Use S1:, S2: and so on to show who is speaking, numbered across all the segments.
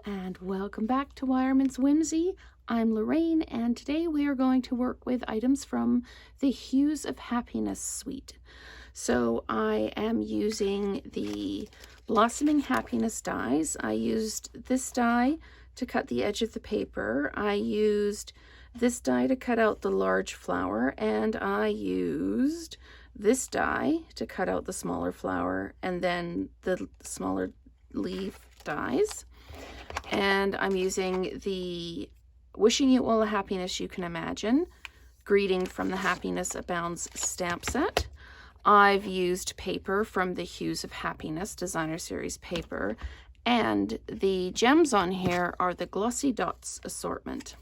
S1: and welcome back to Wireman's Whimsy. I'm Lorraine, and today we are going to work with items from the Hues of Happiness suite. So I am using the Blossoming Happiness dies. I used this die to cut the edge of the paper. I used this die to cut out the large flower, and I used this die to cut out the smaller flower and then the smaller leaf dies. And I'm using the Wishing You All the Happiness You Can Imagine Greeting from the Happiness Abounds stamp set. I've used paper from the Hues of Happiness designer series paper, and the gems on here are the Glossy Dots assortment.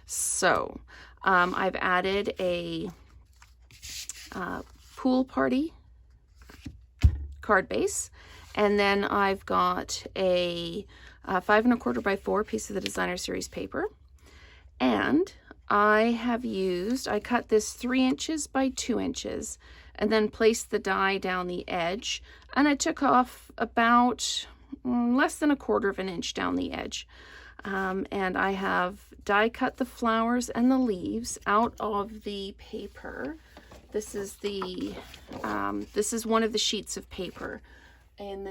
S1: So I've added a pool party card base, and then I've got a 5 1/4 by 4 piece of the designer series paper, and I cut this 3 inches by 2 inches and then placed the die down the edge, and I took off about less than 1/4 of an inch down the edge. And I have die cut the flowers and the leaves out of the paper. This is one of the sheets of paper in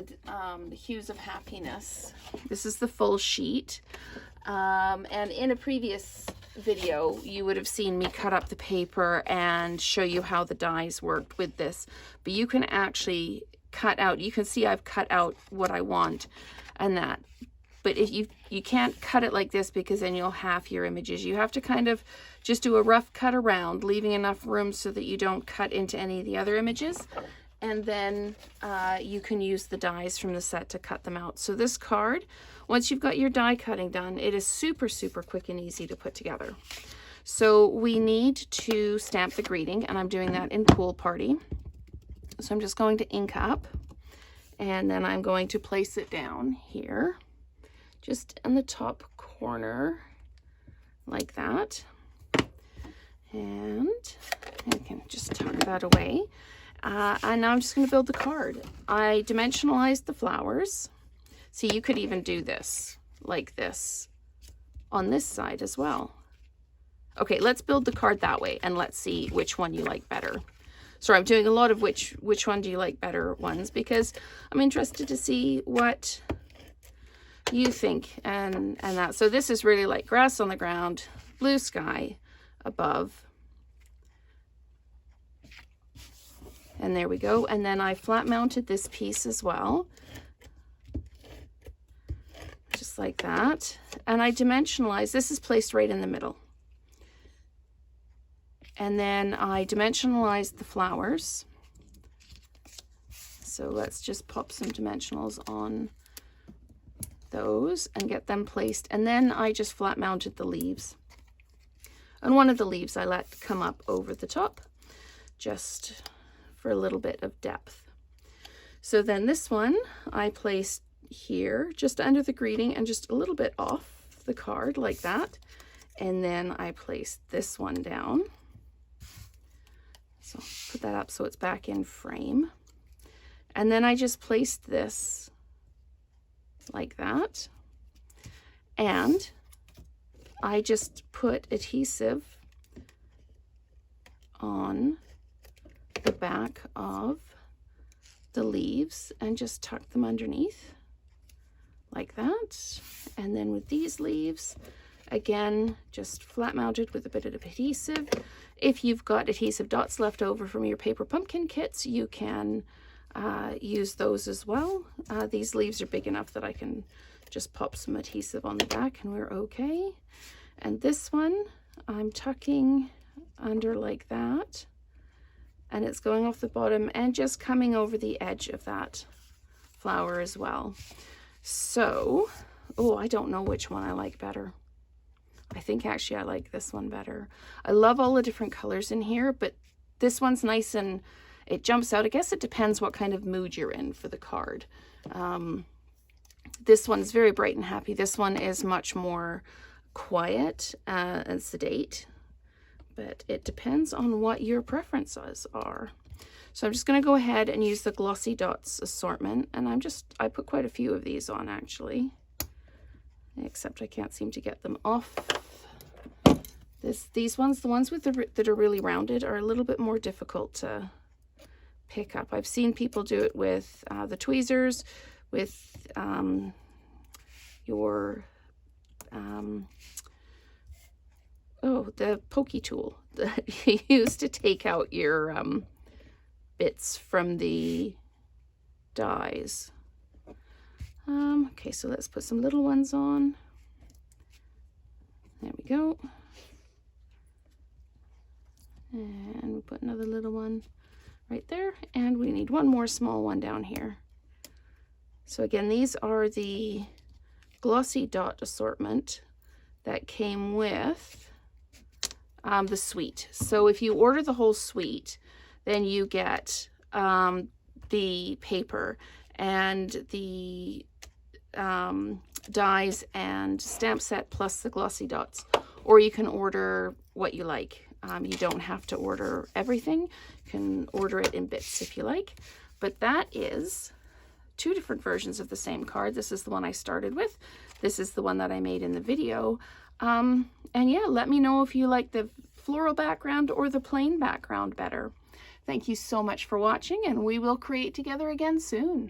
S1: the Hues of Happiness. This is the full sheet. And in a previous video, you would have seen me cut up the paper and show you how the dies worked with this. But you can actually cut out, you can see I've cut out what I want and that. But if you can't cut it like this, because then you'll half your images. You have to kind of just do a rough cut around, leaving enough room so that you don't cut into any of the other images. And then you can use the dies from the set to cut them out. So this card, once you've got your die cutting done, it is super, super quick and easy to put together. So we need to stamp the greeting, and I'm doing that in Pool Party. So I'm just going to ink up, and then I'm going to place it down here, just in the top corner, like that. And I can just tuck that away. And now I'm just going to build the card. I dimensionalized the flowers. See, you could even do this, like this, on this side as well. Okay, let's build the card that way, and let's see which one you like better. So I'm doing a lot of which one do you like better ones, because I'm interested to see what you think and that. So this is really like grass on the ground, blue sky above. And there we go. And then I flat mounted this piece as well, just like that. And I dimensionalized, this is placed right in the middle. And then I dimensionalized the flowers. So let's just pop some dimensionals on those and get them placed. And then I just flat mounted the leaves. And one of the leaves I let come up over the top, just for a little bit of depth. So then this one I placed here, just under the greeting and just a little bit off the card, like that. And then I placed this one down. So put that up so it's back in frame. And then I just placed this like that. And I just put adhesive on the back of the leaves and just tuck them underneath like that. And then with these leaves, again, just flat mounted with a bit of adhesive. If you've got adhesive dots left over from your paper pumpkin kits, you can use those as well. These leaves are big enough that I can just pop some adhesive on the back and we're okay. And this one I'm tucking under like that, and it's going off the bottom and just coming over the edge of that flower as well. So, oh, I don't know which one I like better. I think actually I like this one better. I love all the different colors in here, but this one's nice and it jumps out. I guess it depends what kind of mood you're in for the card. This one's very bright and happy. This one is much more quiet and sedate, but it depends on what your preferences are. So I'm just going to go ahead and use the Glossy Dots assortment, and I put quite a few of these on actually. except I can't seem to get them off. These ones, the ones with that are really rounded, are a little bit more difficult to pick up. I've seen people do it with the tweezers, with the pokey tool that you use to take out your bits from the dies. Okay, so let's put some little ones on. There we go. And we put another little one right there, and we need one more small one down here. So again, these are the glossy dot assortment that came with the suite. So if you order the whole suite, then you get the paper and the dies and stamp set plus the glossy dots, or you can order what you like. You don't have to order everything. You can order it in bits if you like. But that is 2 different versions of the same card. This is the one I started with. This is the one that I made in the video. And yeah, let me know if you like the floral background or the plain background better. Thank you so much for watching, and we will create together again soon.